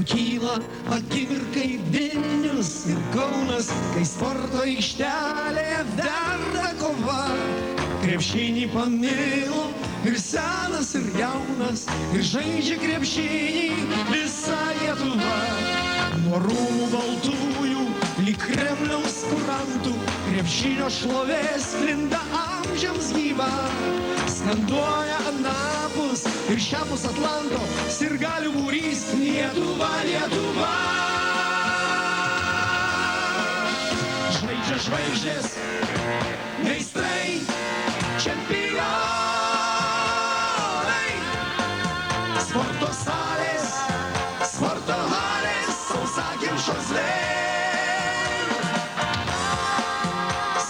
Nutyla akimirkai Vilnius ir Kaunas, kai sporto aikštelėje verda kova. Krepšinį pamilo ir senas ir jaunas, ir žaidžia krepšinį visa Lietuva. Nuo rūmų baltųjų lyg Kremliaus kurantų krepšinio šlovės sklinda amžiams gyva. Skanduoja anapus ir šiapus Atlanto sirgalių būrys Lietuva, Lietuva. Žaidžia žvaigždės, meistrai, čempionai. Sporto salės, sporto halės, sausakimšos vėl.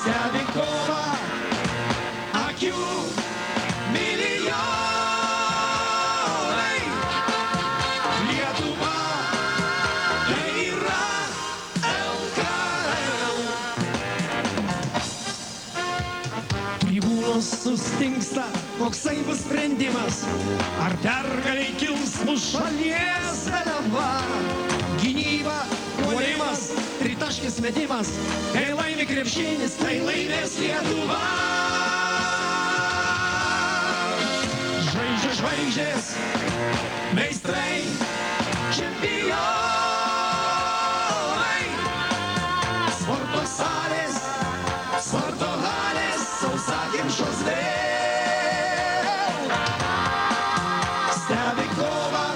Stebi kovą akių milijonai. Lietuva tai yra LKL. Tribūnos sustingsta, koksai bus sprendimas. Ar pergaliai kils mūsų šalies vėliava? Gynyba, puolimas, tritaškis metimas. Tai laimi krepšinis, tai laimės Lietuva. Žaidžia žvaigždės, meistrai, čempionai. Sporto salės, sporto halės, sausakimšos vėl. Stebi kovą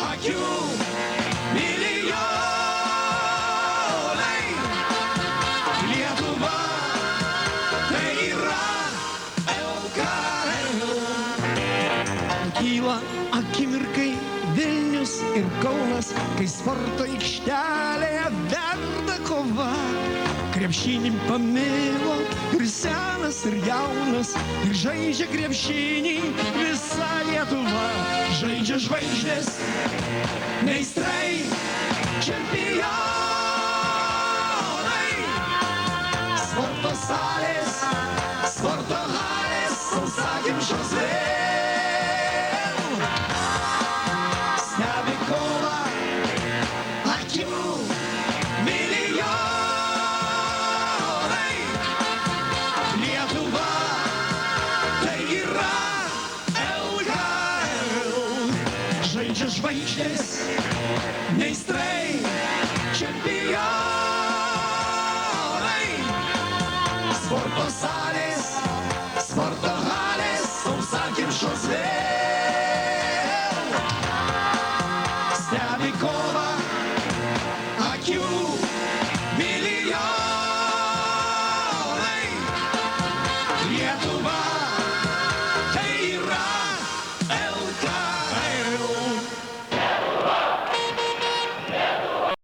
akių milijonai. Lietuva tai yra LKL. Kyla akimirkai Vilnius ir Kaunas, kai sporto aikštelėje verda kova. Krepšinį pamilo ir senas ir jaunas, ir žaidžia krepšinį visa Lietuva. Žaidžia žvaigždės, meistrai, čempionai. Sporto salės, sporto halės, sausakimšos vėl. Stebi kovą akių milijonai. Lietuva tai yra LKL. Žaidžia žvaigždės, meistrai, čempionai. Sporto salės, sporto halės, sausakimšos vėl. Stebi kovą akių